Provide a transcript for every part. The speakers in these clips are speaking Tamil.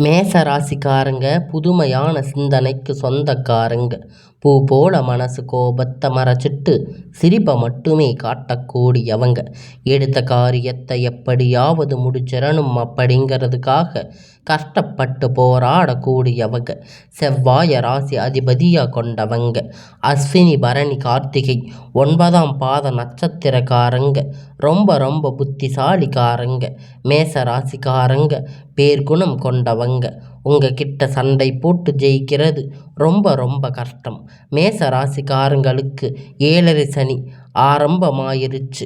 மேச ராசிக்காரங்க புதுமையான சிந்தனைக்கு சொந்தக்காரங்க. பூ போல மனசு கோபத்தை மறைச்சிட்டு சிரிப்பை மட்டுமே காட்டக்கூடியவங்க. எடுத்த காரியத்தை எப்படியாவது முடிச்சிடணும் அப்படிங்கிறதுக்காக கஷ்டப்பட்டு போராடக்கூடியவங்க. செவ்வாய ராசி அதிபதியாக கொண்டவங்க. அஸ்வினி பரணி கார்த்திகை 9ஆம் பாத நட்சத்திரக்காரங்க. ரொம்ப ரொம்ப புத்திசாலிக்காரங்க. மேச ராசிக்காரங்க பேர்குணம் கொண்டவங்க. உங்ககிட்ட சண்டை போட்டு ஜெயிக்கிறது ரொம்ப ரொம்ப கஷ்டம். மேச ராசிக்காரங்களுக்கு 7.5 சனி ஆரம்பமாயிருச்சு.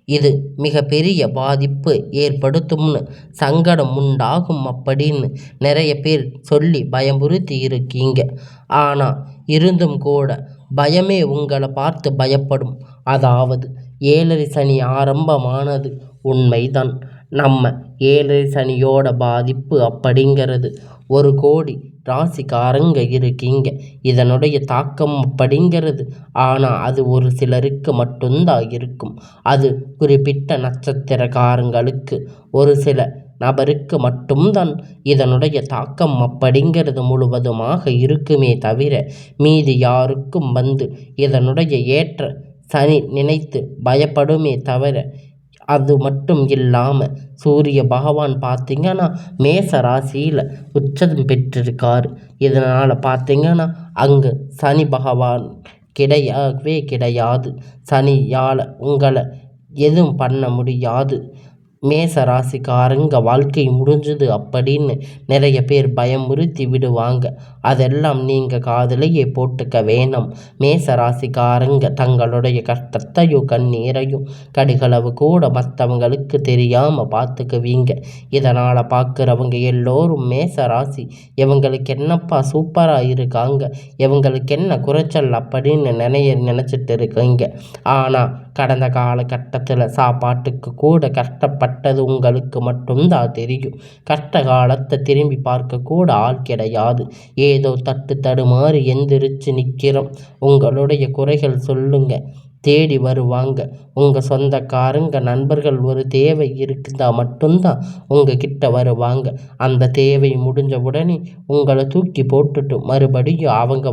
இது மிக பெரிய பாதிப்பு ஏற்படுத்தும்னு, சங்கடம் உண்டாகும் அப்படின்னு நிறைய பேர் சொல்லி பயமுறுத்தி இருக்கீங்க. ஆனால் இருந்தும் கூட பயமே உங்களை பார்த்து பயப்படும். அதாவது 7.5 சனி ஆரம்பமானது உண்மைதான். நம்ம 7.5 சனியோட பாதிப்பு அப்படிங்கிறது 1 கோடி ராசிக்காரங்க இருக்கீங்க. இதனுடைய தாக்கம் அப்படிங்கிறது ஆனால் அது ஒரு சிலருக்கு மட்டும்தான் இருக்கும். அது குறிப்பிட்ட நட்சத்திரக்காரங்களுக்கு, ஒரு சில நபருக்கு மட்டும்தான் இதனுடைய தாக்கம் அப்படிங்கிறது முழுவதுமாக இருக்குமே தவிர மீதி யாருக்கும் இதனுடைய ஏற்ற சனி நினைத்து பயப்படுமே தவிர. அது மட்டும் இல்லாமல் சூரிய பகவான் பார்த்திங்கன்னா மேச ராசியில் உச்சம் பெற்றிருக்கார். இதனால் பார்த்திங்கன்னா அங்கு சனி பகவான் கிடையவே கிடையாது. சனியால் உங்களை எதுவும் பண்ண முடியாது. மேச ராசிக்காரங்க வாழ்க்கை முடிஞ்சுது அப்படின்னு நிறைய பேர் பயமுறுத்தி விடுவாங்க. அதெல்லாம் நீங்கள் காதிலேயே போட்டுக்க வேணாம். மேச ராசிக்காரங்க தங்களுடைய கஷ்டத்தையும் கண்ணீரையும் கடுகளவு கூட மற்றவங்களுக்கு தெரியாமல் பார்த்துக்குவீங்க. இதனால் பார்க்குறவங்க எல்லோரும் மேச ராசி இவங்களுக்கு என்னப்பா சூப்பராக இருக்காங்க, இவங்களுக்கு என்ன குறைச்சல் அப்படின்னு நினச்சிட்டு இருக்கீங்க. ஆனால் கடந்த காலகட்டத்தில் சாப்பாட்டுக்கு கூட கஷ்டப்பட்டது உங்களுக்கு மட்டும்தான் தெரியும். கஷ்ட காலத்தை திரும்பி பார்க்க கூட ஆள் கிடையாது. ஏதோ தட்டு தடுமாறி எந்திரிச்சு நிற்கிறோம். உங்களுடைய குறைகள் சொல்லுங்க, தேடி வருவாங்க. உங்கள் சொந்தக்காரங்க நண்பர்கள் ஒரு தேவை இருக்குதா மட்டும்தான் உங்ககிட்ட வருவாங்க. அந்த தேவை முடிஞ்ச உடனே உங்களை தூக்கி போட்டுட்டு மறுபடியும் அவங்க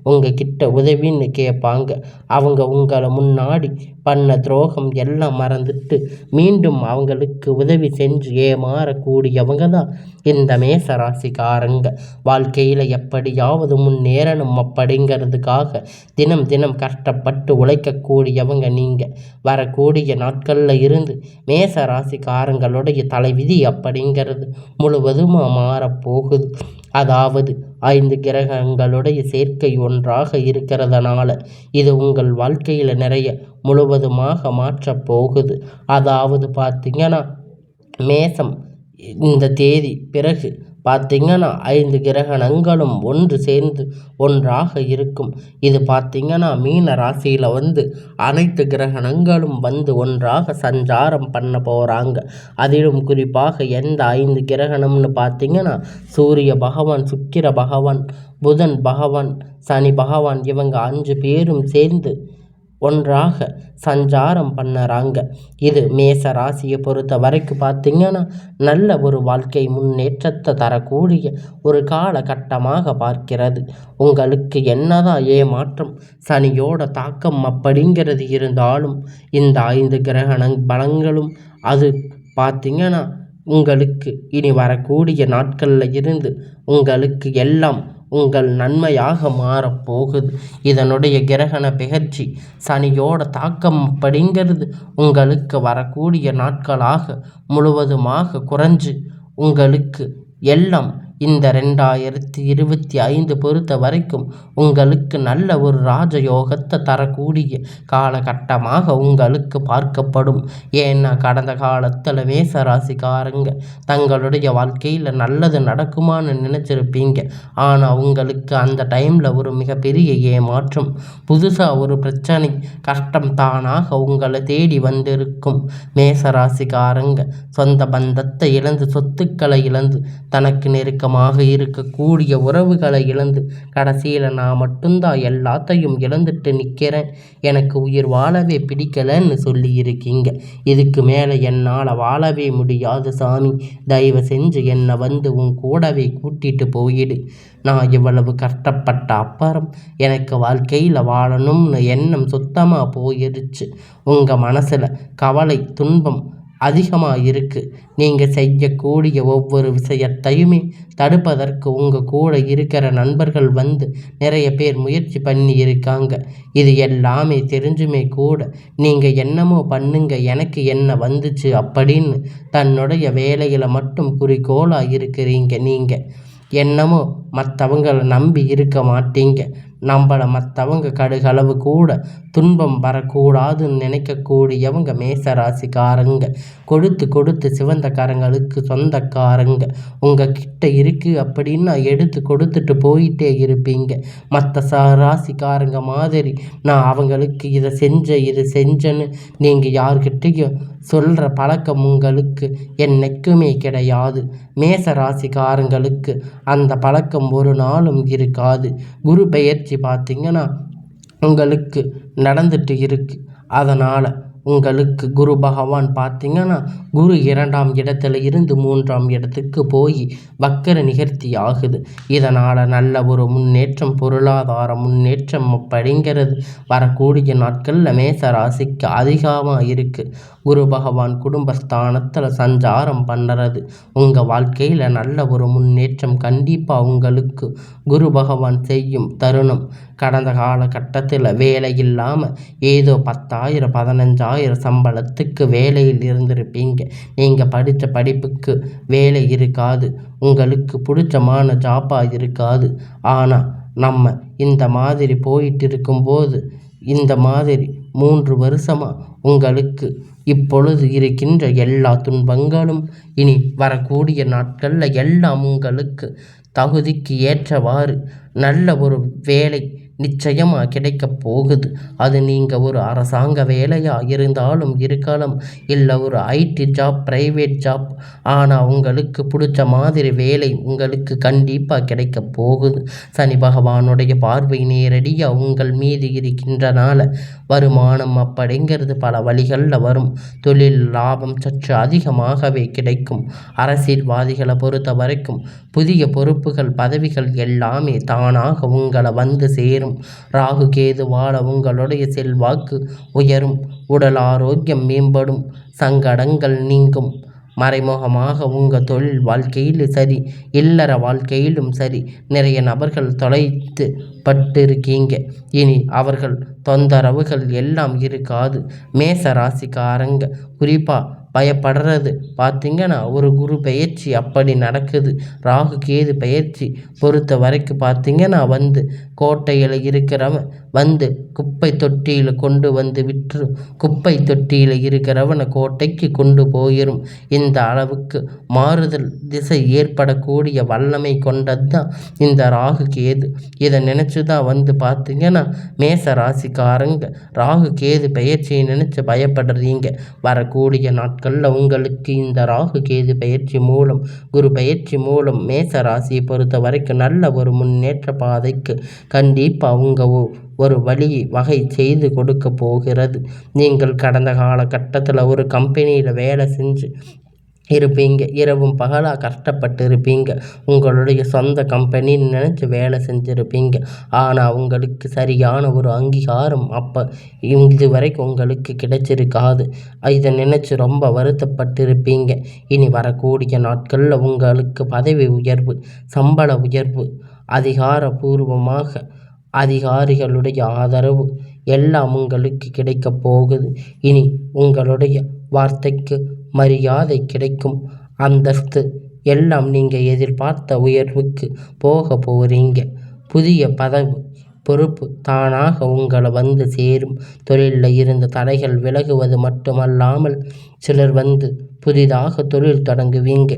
உங்ககிட்ட உதவின்னு கேட்பாங்க. அவங்க உங்களை முன்னாடி பண்ண துரோகம் எல்லாம் மறந்துட்டு மீண்டும் அவங்களுக்கு உதவி செஞ்சு ஏமாறக்கூடியவங்க தான் இந்த மேச ராசிக்காரங்க. வாழ்க்கையில் எப்படியாவது முன்னேறணும் அப்படிங்கிறதுக்காக தினம் தினம் கஷ்டப்பட்டு உழைக்கக்கூடியவங்க நீங்கள். வரக்கூடிய நாட்களில் இருந்து மேச ராசிக்காரங்களுடைய தலைவிதி அப்படிங்கிறது முழுவதுமாக மாறப்போகுது. அதாவது 5 கிரகங்களுடைய சேர்க்கை ஒன்றாக இருக்கிறதுனால இது உங்கள் வாழ்க்கையில் நிறைய முழுவதுமாக மாற்றப் போகுது. அதாவது பார்த்திங்கன்னா மேசம் இந்த தேதி பிறகு பார்த்திங்கன்னா 5 கிரகணங்களும் ஒன்று சேர்ந்து ஒன்றாக இருக்கும். இது பார்த்திங்கன்னா மீன ராசியில் அனைத்து கிரகணங்களும் ஒன்றாக சஞ்சாரம் பண்ண போகிறாங்க. அதிலும் குறிப்பாக எந்த 5 கிரகணம்னு பார்த்திங்கன்னா சூரிய பகவான், சுக்கிர பகவான், புதன் பகவான், சனி பகவான் இவங்க 5 பேரும் சேர்ந்து ஒன்றாக சஞ்சாரம் பண்ணுறாங்க. இது மேச ராசியை பொறுத்த வரைக்கும் பார்த்திங்கன்னா நல்ல ஒரு வாழ்க்கை முன்னேற்றத்தை தரக்கூடிய ஒரு காலகட்டமாக பார்க்கிறது. உங்களுக்கு என்னதான் ஏமாற்றம் சனியோட தாக்கம் அப்படிங்கிறது இருந்தாலும் இந்த 5 கிரகண பலங்களும் அது பார்த்திங்கன்னா உங்களுக்கு இனி வரக்கூடிய நாட்களில் இருந்து உங்களுக்கு எல்லாம் உங்கள் நன்மையாக மாறப்போகுது. இதனுடைய கிரகண பெயர்ச்சி சனியோட தாக்கம் அப்படிங்கிறது உங்களுக்கு வரக்கூடிய நாட்களாக முழுவதுமாக குறைஞ்சு உங்களுக்கு எல்லாம் இந்த 2025 பொறுத்த வரைக்கும் உங்களுக்கு நல்ல ஒரு ராஜயோகத்தை தரக்கூடிய காலகட்டமாக உங்களுக்கு பார்க்கப்படும். ஏன்னா கடந்த காலத்தில் மேச ராசிக்காரங்க தங்களுடைய வாழ்க்கையில் நல்லது நடக்குமான்னு நினச்சிருப்பீங்க. ஆனால் உங்களுக்கு அந்த டைமில் ஒரு மிகப்பெரிய ஏமாற்றம், புதுசாக ஒரு பிரச்சனை, கஷ்டம் தானாக உங்களை தேடி வந்திருக்கும். மேச ராசிக்காரங்க சொந்த பந்தத்தை இழந்து, சொத்துக்களை இழந்து, தனக்கு நெருக்கமான நெருக்கமாக இருக்கக்கூடிய உறவுகளை இழந்து கடைசியில் நான் மட்டும்தான் எல்லாத்தையும் இழந்துட்டு நிற்கிறேன், எனக்கு உயிர் வாழவே பிடிக்கலன்னு சொல்லியிருக்கீங்க. இதுக்கு மேலே என்னால் வாழவே முடியாது சாமி, தயவு செஞ்சு என்னை வந்து உன் கூடவே கூட்டிட்டு போயிடு. நான் இவ்வளவு கஷ்டப்பட்ட அப்புறம் எனக்கு வாழ்க்கையில் வாழணும்னு எண்ணம் சுத்தமாக போயிடுச்சு. உங்கள் மனசில் கவலை துன்பம் அதிகமாக இருக்குது. நீங்கள் செய்யக்கூடிய ஒவ்வொரு விஷயத்தையுமே தடுப்பதற்கு உங்கள் கூட இருக்கிற நண்பர்கள் வந்து நிறைய பேர் முயற்சி பண்ணி இருக்காங்க. இது எல்லாமே தெரிஞ்சுமே கூட நீங்கள் என்னமோ பண்ணுங்க, எனக்கு என்ன வந்துச்சு அப்படின்னு தன்னுடைய வேலையில் மட்டும் குறிக்கோளாக இருக்கிறீங்க. நீங்கள் என்னமோ மற்றவங்களை நம்பி இருக்க மாட்டீங்க. நம்மளை மற்றவங்க கடுகளவு கூட துன்பம் வரக்கூடாதுன்னு நினைக்கக்கூடியவங்க மேசராசிக்காரங்க. கொடுத்து கொடுத்து சிவந்த கரங்களுக்கு சொந்தக்காரங்க. உங்கள் கிட்ட இருக்குது அப்படின்னா எடுத்து கொடுத்துட்டு போயிட்டே இருப்பீங்க. மற்ற ராசிக்காரங்க மாதிரி நான் அவங்களுக்கு இதை இது செஞ்சேன்னு நீங்கள் யார்கிட்டையும் சொல்கிற பழக்கம் உங்களுக்கு என்னைக்குமே கிடையாது. மேச ராசிக்காரங்களுக்கு அந்த பழக்கம் ஒரு நாளும் இருக்காது. குரு பெயர்ச்சி பார்த்திங்கன்னா உங்களுக்கு நடந்துட்டு இருக்கு. அதனால் உங்களுக்கு குரு பகவான் பார்த்திங்கன்னா குரு 2ஆம் இடத்துல இருந்து 3ஆம் இடத்துக்கு போய் வக்கர நிகழ்த்தி ஆகுது. இதனால் நல்ல ஒரு முன்னேற்றம், பொருளாதார முன்னேற்றம் அப்படிங்கிறது வரக்கூடிய நாட்களில் மேச ராசிக்கு அதிகமாக இருக்குது. குரு பகவான் குடும்பஸ்தானத்தில் சஞ்சாரம் பண்ணுறது உங்கள் வாழ்க்கையில் நல்ல ஒரு முன்னேற்றம் கண்டிப்பாக உங்களுக்கு குரு பகவான் செய்யும் தருணம். கடந்த காலகட்டத்தில் வேலை இல்லாமல் ஏதோ 10,000 15,000 சம்பளத்துக்கு வேலையில் இருந்திருப்பீங்க. நீங்கள் படித்த படிப்புக்கு வேலை இருக்காது, உங்களுக்கு பிடிச்சமான ஜாப்பாக இருக்காது. ஆனால் நம்ம இந்த மாதிரி போயிட்டு இருக்கும்போது இந்த மாதிரி 3 வருஷமாக உங்களுக்கு இப்பொழுது இருக்கின்ற எல்லா துன்பங்களும் இனி வரக்கூடிய நாட்களில் எல்லாம் உங்களுக்கு தகுதிக்கு ஏற்றவாறு நல்ல ஒரு வேலை நிச்சயமாக கிடைக்கப் போகுது. அது நீங்கள் ஒரு அரசாங்க வேலையாக இருந்தாலும் இருக்கலாம், இல்லை ஒரு ஐடி ஜாப், ப்ரைவேட் ஜாப். ஆனால் உங்களுக்கு பிடிச்ச மாதிரி வேலை உங்களுக்கு கண்டிப்பாக கிடைக்க போகுது. சனி பகவானுடைய பார்வை நேரடியாக உங்கள் மீது இருக்கின்றனால வருமானம் அப்படிங்கிறது பல வழிகளில் வரும். தொழில் லாபம் சற்று அதிகமாகவே கிடைக்கும். அரசியல்வாதிகளை பொறுத்த வரைக்கும் புதிய பொறுப்புகள் பதவிகள் எல்லாமே தானாக உங்களை வந்து சேரும். ராகு கேதுவால உங்களுடைய செல்வாக்கு உயரும், உடல் ஆரோக்கியம் மேம்படும், சங்கடங்கள் நீங்கும். மறைமுகமாக உங்கள் தொழில் வாழ்க்கையிலும் சரி, இல்லற வாழ்க்கையிலும் சரி நிறைய நபர்கள் தொலைத்து பட்டிருக்கீங்க. இனி அவர்கள் தொந்தரவுகள் எல்லாம் இருக்காது. மேச ராசிக்காரங்க குறிப்பாக பயப்படுறது பார்த்திங்கன்னா ஒரு குரு பெயர்ச்சி அப்படி நடக்குது. ராகு கேது பெயர்ச்சி பொறுத்த வரைக்கும் பார்த்திங்கன்னா வந்து கோட்டையில் இருக்கிறவன் வந்து குப்பை தொட்டியில் கொண்டு வந்து விட்டுரும், குப்பை தொட்டியில் இருக்கிறவனை கோட்டைக்கு கொண்டு போயிடும். இந்த அளவுக்கு மாறுதல் திசை ஏற்படக்கூடிய வல்லமை கொண்டது தான் இந்த ராகு கேது. இதை நினச்சி தான் வந்து பார்த்திங்கன்னா மேச ராசிக்காரங்க ராகு கேது பெயர்ச்சியை நினச்சி பயப்படுறீங்க. வரக்கூடிய நாட்களில் உங்களுக்கு இந்த ராகு கேது பெயர்ச்சி மூலம், குரு பெயர்ச்சி மூலம் மேச ராசியை பொறுத்த வரைக்கும் நல்ல ஒரு முன்னேற்ற பாதைக்கு கண்டிப்பாக அவங்க ஒரு வழி வகை செய்து கொடுக்க போகிறது. நீங்கள் கடந்த காலகட்டத்தில் ஒரு கம்பெனியில் வேலை செஞ்சு இருப்பீங்க, இரவும் பகலாக கஷ்டப்பட்டு இருப்பீங்க. உங்களுடைய சொந்த கம்பெனின்னு நினச்சி வேலை செஞ்சுருப்பீங்க. ஆனால் உங்களுக்கு சரியான ஒரு அங்கீகாரம் அப்போ இது வரைக்கும் உங்களுக்கு கிடைச்சிருக்காது. இதை நினச்சி ரொம்ப வருத்தப்பட்டிருப்பீங்க. இனி வரக்கூடிய நாட்களில் உங்களுக்கு பதவி உயர்வு, சம்பள உயர்வு, அதிகாரபூர்வமாக அதிகாரிகளுடைய ஆதரவு எல்லாம் உங்களுக்கு கிடைக்கப் போகுது. இனி உங்களுடைய வார்த்தைக்கு மரியாதை கிடைக்கும், அந்தஸ்து எல்லாம் நீங்கள் எதிர்பார்த்த உயர்வுக்கு போக போகிறீங்க. புதிய பதவி பொறுப்பு தானாக உங்களை வந்து சேரும். தொழிலில் இருந்த தடைகள் விலகுவது மட்டுமல்லாமல் சிலர் வந்து புதிதாக தொழில் தொடங்குவீங்க.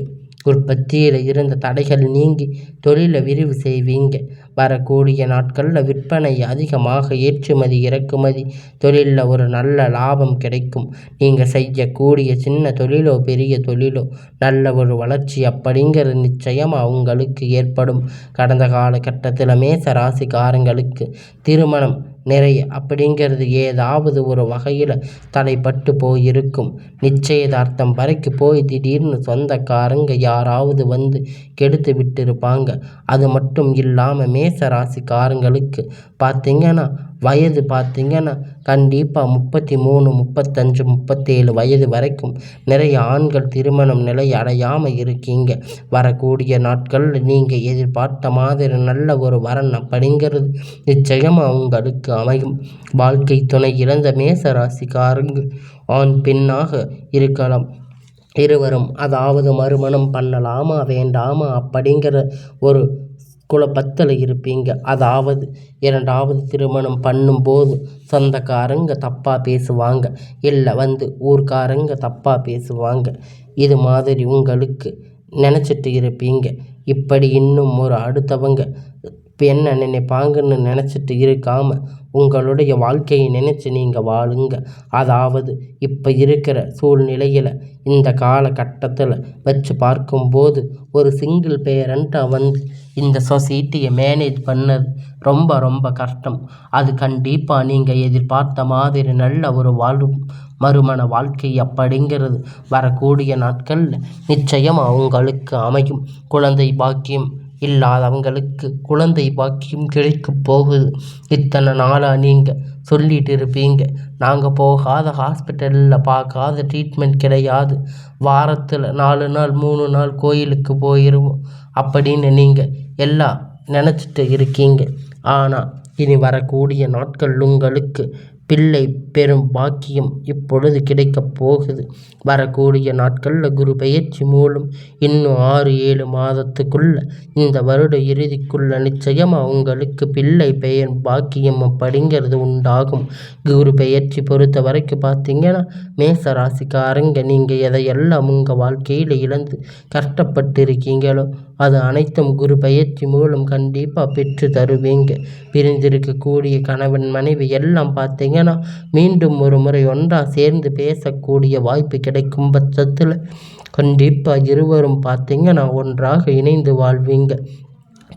உற்பத்தியில் இருந்த தடைகள் நீங்கி தொழிலை விரிவு செய்வீங்க. வரக்கூடிய நாட்களில் விற்பனை அதிகமாக, ஏற்றுமதி இறக்குமதி தொழிலில் ஒரு நல்ல லாபம் கிடைக்கும். நீங்கள் செய்யக்கூடிய சின்ன தொழிலோ பெரிய தொழிலோ நல்ல ஒரு வளர்ச்சி அப்படிங்கிறது நிச்சயமாக உங்களுக்கு ஏற்படும். கடந்த காலகட்டத்தில் மேச ராசிக்காரங்களுக்கு திருமணம் நிறைய அப்படிங்கிறது ஏதாவது ஒரு வகையில் தடைப்பட்டு போயிருக்கும். நிச்சயதார்த்தம் வரைக்கு போய் திடீர்னு சொந்தக்காரங்க யாராவது வந்து கெடுத்து விட்டுருப்பாங்க. அது மட்டும் இல்லாமல் மேச ராசிக்காரங்களுக்கு பார்த்திங்கன்னா வயது பார்த்திங்கன்னா கண்டிப்பாக 33, 35, 37 வயது வரைக்கும் நிறைய ஆண்கள் திருமணம் நிலை அடையாமல் இருக்கீங்க. வரக்கூடிய நாட்களில் நீங்கள் எதிர்பார்த்த மாதிரி நல்ல ஒரு வரன் அப்படிங்கிறது நிச்சயமாக உங்களுக்கு அமையும். வாழ்க்கை துணை இழந்த மேச ராசிக்காரங்க ஆண் பெண்ணாக இருக்கலாம். இருவரும் அதாவது மறுமணம் பண்ணலாமா வேண்டாமா அப்படிங்கிற ஒரு குழப்பத்தில் இருப்பீங்க. அதாவது இரண்டாவது திருமணம் பண்ணும்போது சொந்தக்காரங்க தப்பாக பேசுவாங்க, இல்லை ஊர்க்காரங்க தப்பாக பேசுவாங்க. இது மாதிரி உங்களுக்கு நினச்சிட்டு இருப்பீங்க. இப்படி இன்னும் ஒரு அடுத்தவங்க என்ன நினைப்பாங்கன்னு நினச்சிட்டு இருக்காமல் உங்களுடைய வாழ்க்கையை நினச்சி நீங்கள் வாழுங்க. அதாவது இப்போ இருக்கிற சூழ்நிலையில் இந்த காலகட்டத்தில் வச்சு பார்க்கும்போது ஒரு சிங்கிள் பேரண்ட்டாக இந்த சொசைட்டியை மேனேஜ் பண்ணது ரொம்ப ரொம்ப கஷ்டம். அது கண்டிப்பாக நீங்கள் எதிர்பார்த்த மாதிரி நல்ல ஒரு மறுமண வாழ்க்கை அப்படிங்கிறது வரக்கூடிய நாட்களில் நிச்சயமாக உங்களுக்கு அமையும். குழந்தை பாக்கியம் இல்லாதவங்களுக்கு குழந்தை பாக்கியம் கிடைக்க போகுது. இத்தனை நாளாக நீங்கள் சொல்லிட்டு இருப்பீங்க, நாங்கள் போகாத ஹாஸ்பிட்டலில் பார்க்காத ட்ரீட்மெண்ட் கிடையாது, வாரத்தில் 4 நாள் 3 நாள் கோயிலுக்கு போயிடுவோம் அப்படின்னு நீங்கள் எல்லாம் நினச்சிட்டு இருக்கீங்க. ஆனால் இனி வரக்கூடிய நாட்கள் உங்களுக்கு பிள்ளை பெரும் பாக்கியம் இப்பொழுது கிடைக்கப் போகுது. வரக்கூடிய நாட்களில் குரு பெயர்ச்சி மூலம் இன்னும் 6-7 மாதத்துக்குள்ள இந்த வருட இறுதிக்குள்ள நிச்சயமாக உங்களுக்கு பிள்ளை பெயர் பாக்கியம் அப்படிங்கிறது உண்டாகும். குரு பெயர்ச்சி பொறுத்த வரைக்கும் பார்த்தீங்கன்னா மேச ராசிக்காரங்க நீங்கள் எதையெல்லாம் உங்கள் வாழ்க்கையில் இழந்து கஷ்டப்பட்டு இருக்கீங்களோ அது அனைத்தும் குரு பெயர்ச்சி மூலம் கண்டிப்பாக பெற்று தருவீங்க. பிரிந்திருக்கக்கூடிய கணவன் மனைவி எல்லாம் பார்த்தீங்கன்னா மீண்டும் ஒரு முறை ஒன்றாக சேர்ந்து பேசக்கூடிய வாய்ப்பு கிடைக்கும் பட்சத்தில் கண்டிப்பாக இருவரும் பார்த்தீங்கன்னா ஒன்றாக இணைந்து வாழ்வீங்க.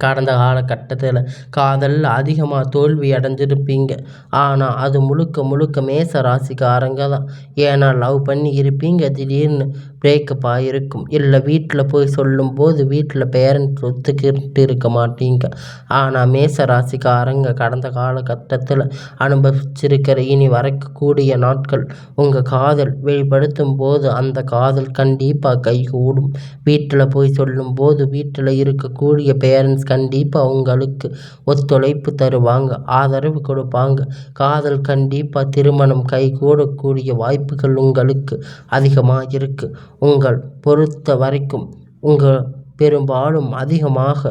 கடந்த காலகட்டத்தில் காதலில் அதிகமாக தோல்வி அடைஞ்சிருப்பீங்க. ஆனால் அது முழுக்க முழுக்க மேச ராசிக்காரங்க தான். ஏன்னா லவ் பண்ணி இருப்பீங்க, திடீர்னு பிரேக்கப் ஆகிருக்கும். இல்லை வீட்டில் போய் சொல்லும்போது வீட்டில் பேரண்ட்ஸ் ஒத்துக்கிட்டு இருக்க மாட்டீங்க. ஆனால் மேச ராசிக்காரங்க கடந்த காலகட்டத்தில் அனுபவிச்சிருக்கிற இனி வரக்கூடிய நாட்கள் உங்கள் காதல் வெளிப்படுத்தும் போது அந்த காதல் கண்டிப்பாக கைகூடும். வீட்டில் போய் சொல்லும்போது வீட்டில் இருக்கக்கூடிய பேரண்ட்ஸ் கண்டிப்பாக உங்களுக்கு ஒத்துழைப்பு தருவாங்க, ஆதரவு கொடுப்பாங்க. காதல் கண்டிப்பாக திருமணம் கைகூடக்கூடிய வாய்ப்புகள் உங்களுக்கு அதிகமாக இருக்குது. உங்கள் பொறுத்த வரைக்கும் பெரும்பாலும் அதிகமாக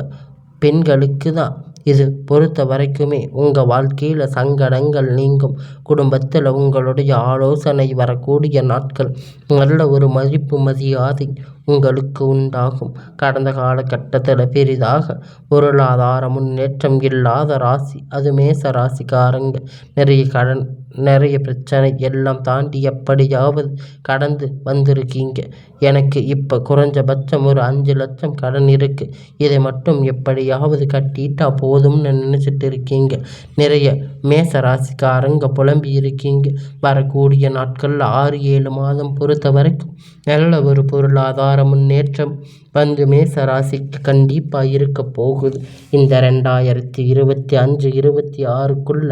பெண்களுக்கு தான் இது பொறுத்த வரைக்குமே உங்கள் வாழ்க்கையில் சங்கடங்கள் நீங்கும். குடும்பத்தில் உங்களுடைய ஆலோசனை வரக்கூடிய நாட்கள் நல்ல ஒரு மதிப்பு மரியாதை உங்களுக்கு உண்டாகும். கடந்த காலகட்டத்தில் பெரிதாக பொருளாதார முன்னேற்றம் இல்லாத ராசி அது மேச ராசிக்காரங்க. நிறைய கடன், நிறைய பிரச்சனை எல்லாம் தாண்டி எப்படியாவது கடந்து வந்திருக்கீங்க. எனக்கு இப்போ குறைஞ்சபட்சம் ஒரு 5 லட்சம் கடன் இருக்குது, இதை மட்டும் எப்படியாவது கட்டிட்டா போதும்னு நினச்சிட்டு இருக்கீங்க. நிறைய மேச ராசிக்காரங்க புலம்பி இருக்கீங்க. வரக்கூடிய நாட்களில் 6-7 மாதம் பொறுத்த வரைக்கும் நல்ல ஒரு பொருளாதார முன்னேற்றம் மேச ராசிக்கு கண்டிப்பாக இருக்க போகுது. இந்த 2025-26க்குள்ள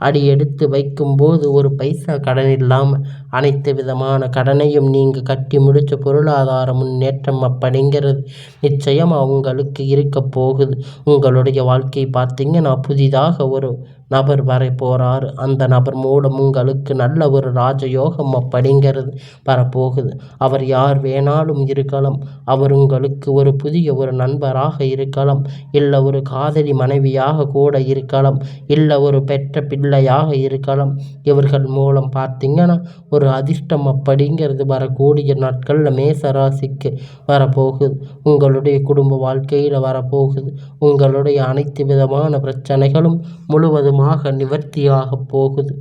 அடி எடுத்து வைக்கும்போது ஒரு பைசா கடன் இல்லாமல் அனைத்து விதமான கடனையும் நீங்கள் கட்டி முடிச்ச பொருளாதார முன்னேற்றம் அப்படிங்கிறது நிச்சயமாக உங்களுக்கு இருக்க போகுது. உங்களுடைய வாழ்க்கை பார்த்தீங்கன்னா புதிதாக ஒரு நபர் வர போகிறாரு. அந்த நபர் மூலம் உங்களுக்கு நல்ல ஒரு ராஜயோகம் அப்படிங்கிறது வரப்போகுது. அவர் யார் வேணாலும் இருக்கலாம். அவர் உங்களுக்கு உங்களுக்கு ஒரு புதிய ஒரு நண்பராக இருக்கலாம், இல்லை ஒரு காதலி மனைவியாக கூட இருக்கலாம், இல்லை ஒரு பெற்ற பிள்ளையாக இருக்கலாம். இவர்கள் மூலம் பார்த்தீங்கன்னா ஒரு அதிர்ஷ்டம் அப்படிங்கிறது வரக்கூடிய நாட்களில் மேச ராசிக்கு வரப்போகுது. உங்களுடைய குடும்ப வாழ்க்கையில் வரப்போகுது. உங்களுடைய அனைத்து விதமான பிரச்சனைகளும் முழுவதுமாக நிவர்த்தியாக போகுது.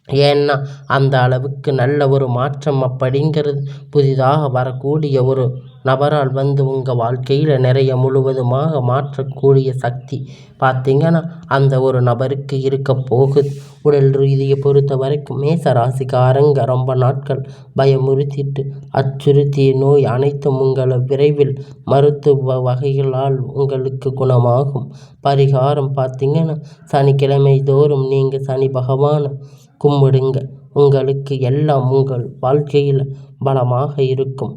ஏன்னா அந்த அளவுக்கு நல்ல ஒரு மாற்றம் அப்படிங்கிறது புதிதாக வரக்கூடிய ஒரு நபரால் வந்து உங்கள் வாழ்க்கையில் நிறைய முழுவதுமாக மாற்றக்கூடிய சக்தி பார்த்தீங்கன்னா அந்த ஒரு நபருக்கு இருக்க போகுது. உடல் ரீதியை பொறுத்த வரைக்கும் மேச ராசிக்காரங்க ரொம்ப நாட்கள் பயமுறுத்திட்டு அச்சுறுத்திய நோய் அனைத்தும் உங்களை விரைவில் மருத்துவ வகைகளால் உங்களுக்கு குணமாகும். பரிகாரம் பார்த்தீங்கன்னா சனிக்கிழமை தோறும் நீங்கள் சனி பகவானை கும்பிடுங்க. உங்களுக்கு எல்லாம் உங்கள் வாழ்க்கையில் பலமாக இருக்கும்.